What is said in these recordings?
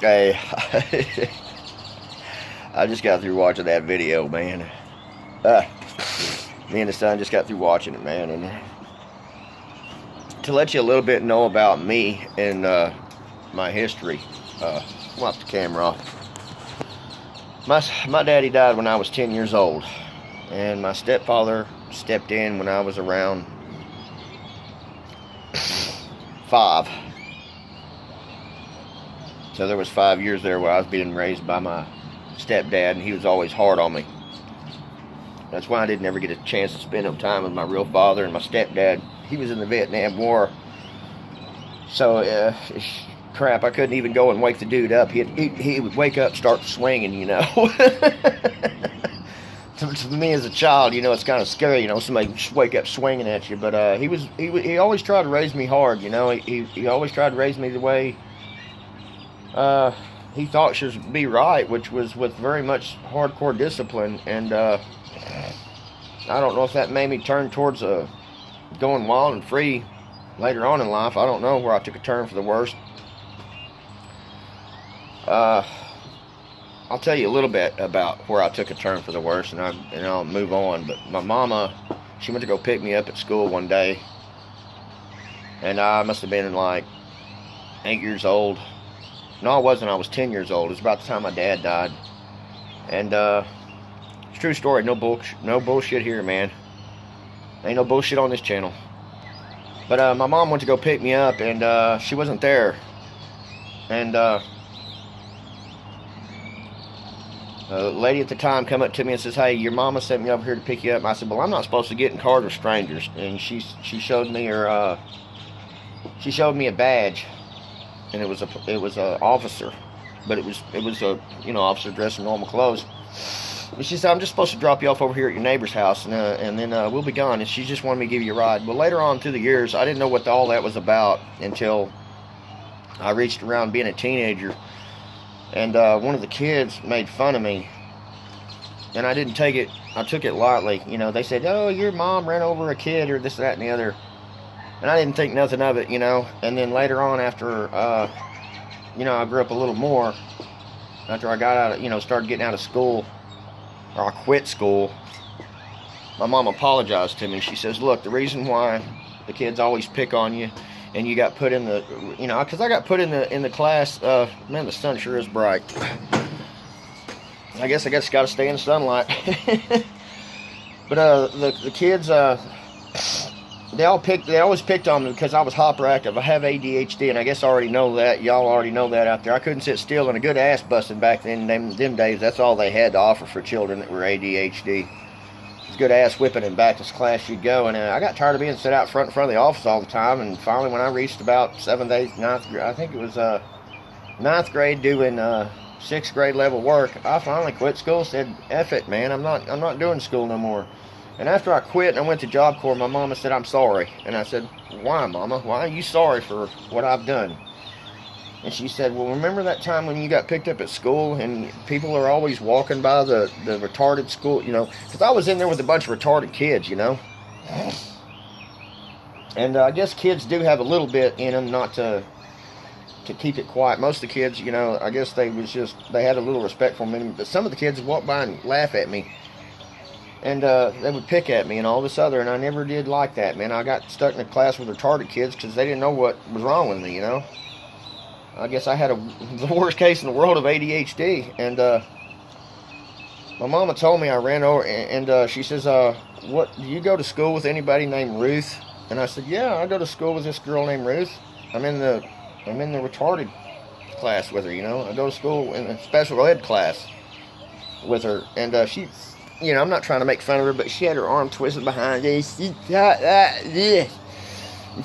Hey, I just got through watching that video, man. Uh, Me and the son just got through watching it, man. And to let you a little bit know about me and my history, wipe the camera off. My daddy died when I was 10 years old, and my stepfather stepped in when I was around 5. So there was 5 years there where I was being raised by my stepdad, and he was always hard on me. That's why I didn't ever get a chance to spend no time with my real father. And my stepdad, he was in the Vietnam War. So, crap, I couldn't even go and wake the dude up. He would wake up, start swinging, you know. To me as a child, you know, it's kind of scary, you know, somebody just wake up swinging at you. But he always tried to raise me hard, you know. He always tried to raise me the way he thought should be right, which was with very much hardcore discipline. And I don't know if that made me turn towards going wild and free later on in life. I don't know where I took a turn for the worst. I'll tell you a little bit about where I took a turn for the worst, and I'll move on. But my mama, she went to go pick me up at school one day, and I must have been like 8 years old. No, I wasn't. I was 10 years old. It was about the time my dad died. And it's a true story. No bullshit here, man. Ain't no bullshit on this channel. But my mom went to go pick me up, and she wasn't there. And a lady at the time come up to me and says, "Hey, your mama sent me over here to pick you up." And I said, "Well, I'm not supposed to get in cars with strangers." And she showed me her she showed me a badge. And it was a officer, but it was a officer dressed in normal clothes. And she said, "I'm just supposed to drop you off over here at your neighbor's house, and then we'll be gone." And she just wanted me to give you a ride. Well, later on through the years, I didn't know what all that was about until I reached around being a teenager, and one of the kids made fun of me, and I didn't take it. I took it lightly. You know, they said, "Oh, your mom ran over a kid," or this, that, and the other. And I didn't think nothing of it, you know. And then later on, after, I grew up a little more, after I got out of, started getting out of school, or I quit school, my mom apologized to me. She says, "Look, the reason why the kids always pick on you, and you got put in the, because I got put in the class, man, the sun sure is bright. I guess I just got to stay in the sunlight." But the kids, they always picked on me because I was hyperactive. I have ADHD, and I guess I already know that. Y'all already know that out there. I couldn't sit still, and a good ass busting back then. Them days, that's all they had to offer for children that were ADHD. It was good ass whipping in back to class you'd go. And I got tired of being set out in front of the office all the time. And finally, when I reached about 7th, 8th, 9th grade, I think it was 9th grade doing 6th grade level work, I finally quit school. Said, "F it, man. I'm not doing school no more." And after I quit and I went to Job Corps, my mama said, "I'm sorry." And I said, "Why, Mama? Why are you sorry for what I've done?" And she said, "Well, remember that time when you got picked up at school and people are always walking by the retarded school, because I was in there with a bunch of retarded kids, And I guess kids do have a little bit in them not to keep it quiet. Most of the kids, I guess they had a little respect for me. But some of the kids would walk by and laugh at me. And they would pick at me and all this other, and I never did like that, man. I got stuck in a class with retarded kids because they didn't know what was wrong with me, I guess I had the worst case in the world of ADHD, and my mama told me I ran over, and she says, "What, do you go to school with anybody named Ruth?" And I said, "Yeah, I go to school with this girl named Ruth. I'm in the retarded class with her, I go to school in a special ed class with her," and she... I'm not trying to make fun of her, but she had her arm twisted behind her. She got this.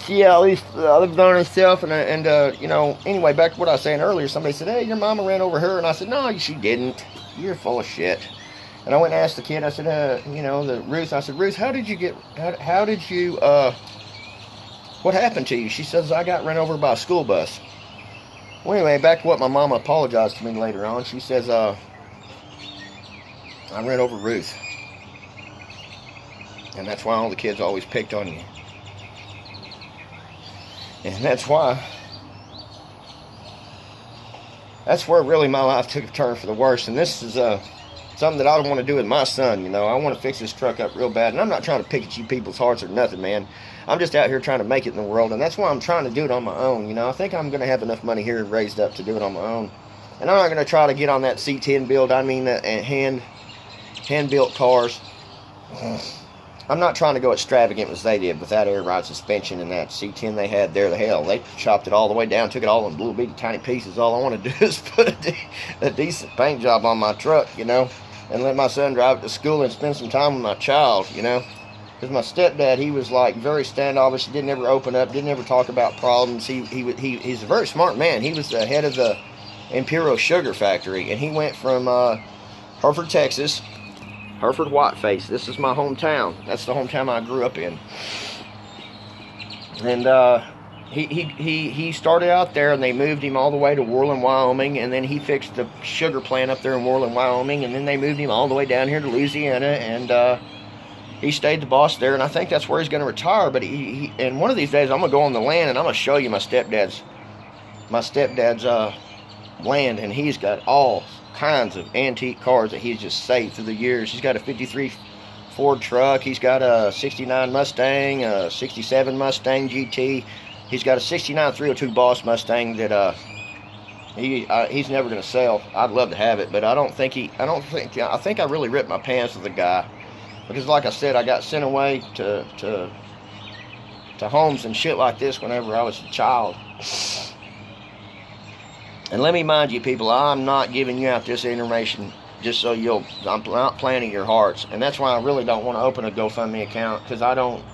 She always lived on herself. And anyway, back to what I was saying earlier, somebody said, "Hey, your mama ran over her." And I said, "No, she didn't. You're full of shit." And I went and asked the kid, I said, the Ruth, I said, "Ruth, what happened to you?" She says, "I got run over by a school bus." Well, anyway, back to what my mama apologized to me later on. She says, "I ran over Ruth, and that's why all the kids always picked on you. And that's why that's where really my life took a turn for the worse. And this is something that I don't want to do with my son. You know, I want to fix this truck up real bad. And I'm not trying to pick at you people's hearts or nothing, man. I'm just out here trying to make it in the world, and that's why I'm trying to do it on my own. You know, I think I'm going to have enough money here raised up to do it on my own. And I'm not going to try to get on that C10 build. I mean, hand-built cars. I'm not trying to go extravagant as they did with that air ride suspension and that C10 they had there. The hell, they chopped it all the way down, took it all in little bitty tiny pieces. All I want to do is put a decent paint job on my truck, you know, and let my son drive it to school and spend some time with my child, you know. Because my stepdad, he was like very standoffish. He didn't ever open up, didn't ever talk about problems. He's a very smart man. He was the head of the Imperial Sugar Factory, and he went from Hereford, Texas, Hereford Whiteface. This is my hometown. That's the hometown I grew up in. And he started out there, and they moved him all the way to Worland, Wyoming, and then he fixed the sugar plant up there in Worland, Wyoming, and then they moved him all the way down here to Louisiana, and he stayed the boss there, and I think that's where he's going to retire. But and one of these days I'm going to go on the land, and I'm going to show you my stepdad's land, and he's got all kinds of antique cars that he's just saved through the years. He's got a 53 Ford truck. He's got a 69 Mustang, a 67 Mustang GT. He's got a 69 302 Boss Mustang that he's never going to sell. I'd love to have it, but I think I really ripped my pants with the guy. Because like I said, I got sent away to homes and shit like this whenever I was a child. And let me mind you, people, I'm not giving you out this information just so I'm not planting your hearts. And that's why I really don't want to open a GoFundMe account, because I don't,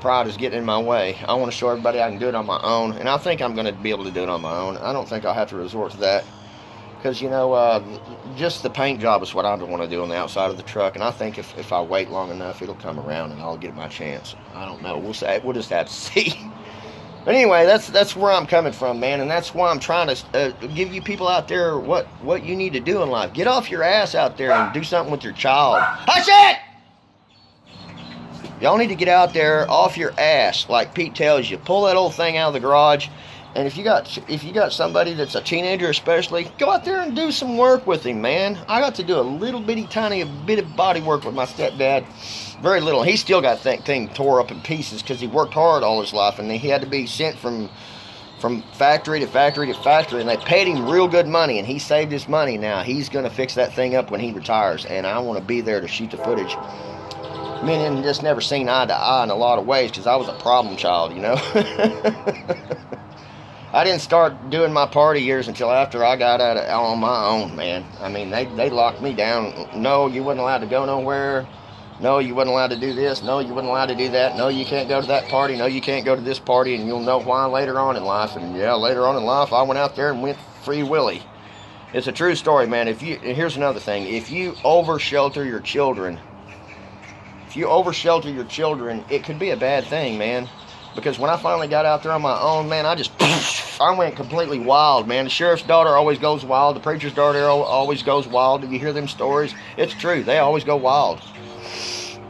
pride is getting in my way. I want to show everybody I can do it on my own. And I think I'm going to be able to do it on my own. I don't think I'll have to resort to that. Because, you know, just the paint job is what I want to do on the outside of the truck. And I think if I wait long enough, it'll come around and I'll get my chance. I don't know. We'll just have to see. But anyway, that's where I'm coming from, man. And that's why I'm trying to give you people out there what you need to do in life. Get off your ass out there and do something with your child. Hush it! Y'all need to get out there off your ass, like Pete tells you. Pull that old thing out of the garage. And if you got somebody that's a teenager especially, go out there and do some work with him, man. I got to do a little bitty tiny bit of body work with my stepdad. Very little. He still got that thing tore up in pieces because he worked hard all his life, and he had to be sent from factory to factory to factory, and they paid him real good money, and he saved his money. Now he's going to fix that thing up when he retires, and I want to be there to shoot the footage. Me and him just never seen eye to eye in a lot of ways because I was a problem child, you know. I didn't start doing my party years until after I got out on my own, man. I mean, they locked me down. No, you wasn't allowed to go nowhere. No, you wasn't allowed to do this. No, you wasn't allowed to do that. No, you can't go to that party. No, you can't go to this party, and you'll know why later on in life. And yeah, later on in life, I went out there and went free willy. It's a true story, man. And here's another thing. If you over-shelter your children, it could be a bad thing, man. Because when I finally got out there on my own, man, I went completely wild, man. The sheriff's daughter always goes wild. The preacher's daughter always goes wild. Do you hear them stories? It's true. They always go wild.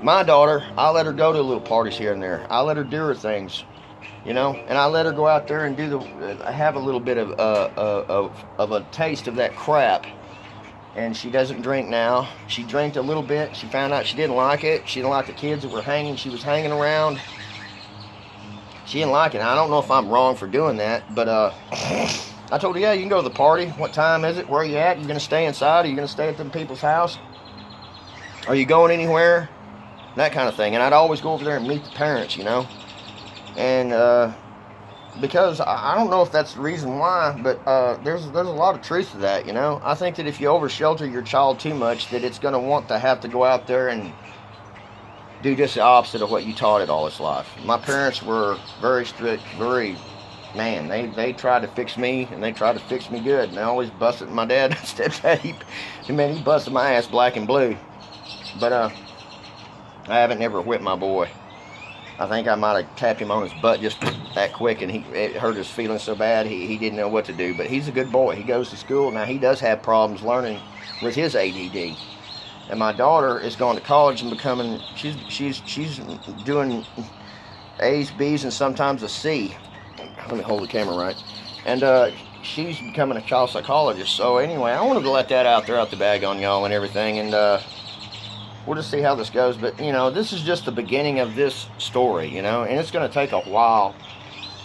My daughter, I let her go to little parties here and there. I let her do her things, you know. And I let her go out there and have a little bit of a taste of that crap. And she doesn't drink now. She drank a little bit. She found out she didn't like it. She didn't like the kids that she was hanging around. She didn't like it. I don't know if I'm wrong for doing that, but I told her, yeah, you can go to the party. What time is it? Where are you at? You going to stay inside? Are you going to stay at them people's house? Are you going anywhere? That kind of thing. And I'd always go over there and meet the parents, you know. And because I don't know if that's the reason why, but there's a lot of truth to that, you know. I think that if you over-shelter your child too much, that it's going to want to have to go out there and do just the opposite of what you taught it all its life. My parents were very strict, man, they tried to fix me, and they tried to fix me good, and they always busted my dad, stepdad, he busted my ass black and blue. But I haven't never whipped my boy. I think I might have tapped him on his butt just that quick, and it hurt his feelings so bad he didn't know what to do. But he's a good boy. He goes to school. Now, he does have problems learning with his ADD. And my daughter is going to college and becoming, she's doing A's, B's, and sometimes a C. Let me hold the camera right. And she's becoming a child psychologist. So anyway, I wanted to let that out there out the bag on y'all and everything, and we'll just see how this goes. But you know, this is just the beginning of this story, you know, and it's going to take a while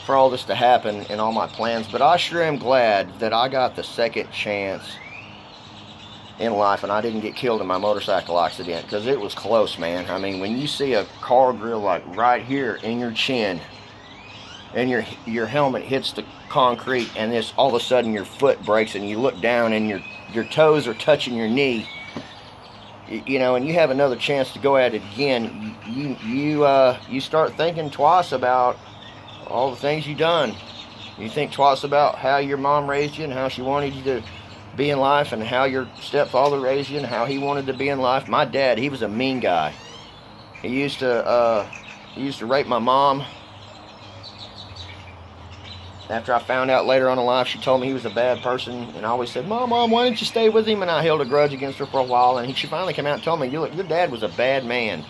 for all this to happen and all my plans. But I sure am glad that I got the second chance in life and I didn't get killed in my motorcycle accident, because it was close, man. I mean, when you see a car grill like right here in your chin, and your helmet hits the concrete, and this all of a sudden your foot breaks, and you look down and your toes are touching your knee, you know, and you have another chance to go at it again, you start thinking twice about all the things you've done. You think twice about how your mom raised you and how she wanted you to be in life, and how your stepfather raised you and how he wanted to be in life. My dad, he was a mean guy. He used to rape my mom. After I found out later on in life, she told me he was a bad person, and I always said, Mom, why didn't you stay with him? And I held a grudge against her for a while, and she finally came out and told me, your dad was a bad man.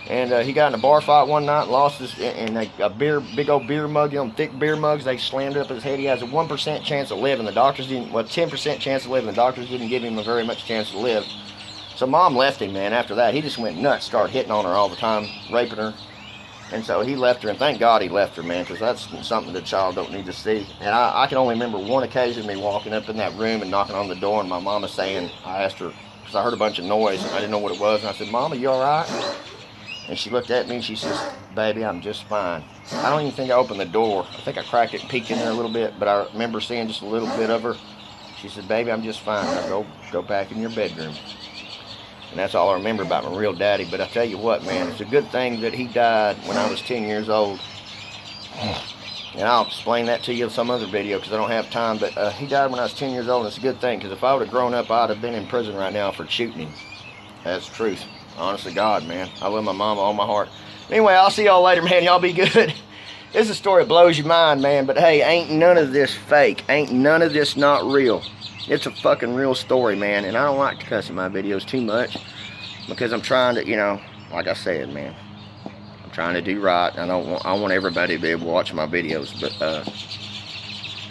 And he got in a bar fight one night and lost his, big old beer mug, you know, thick beer mugs, they slammed it up his head. He has a 1% chance of living. The doctors didn't, 10% chance of living. The doctors didn't give him a very much chance to live. So Mom left him, man, after that. He just went nuts, started hitting on her all the time, raping her. And so he left her, and thank God he left her, man, because that's something that a child don't need to see. And I can only remember one occasion, me walking up in that room and knocking on the door, and my mama saying, I asked her, because I heard a bunch of noise, and I didn't know what it was, and I said, Mama, you all right? And she looked at me, and she says, Baby, I'm just fine. I don't even think I opened the door. I think I cracked it and peeked in there a little bit, but I remember seeing just a little bit of her. She said, Baby, I'm just fine. Now go back in your bedroom. And that's all I remember about my real daddy. But I tell you what, man, it's a good thing that he died when I was 10 years old. And I'll explain that to you in some other video because I don't have time. But he died when I was 10 years old, and it's a good thing, because if I would have grown up, I'd have been in prison right now for shooting him. That's the truth. Honest to God, man. I love my mama all my heart. Anyway, I'll see y'all later, man. Y'all be good. This is a story that blows your mind, man. But hey, ain't none of this fake. Ain't none of this not real. It's a fucking real story, man. And I don't like to cuss in my videos too much, because I'm trying to, you know, like I said, man, I'm trying to do right. I want everybody to be able to watch my videos, but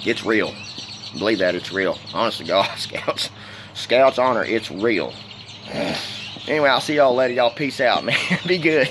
it's real. Believe that, it's real. Honest to God, Scouts honor, it's real. Anyway, I'll see y'all later. Y'all peace out, man. Be good.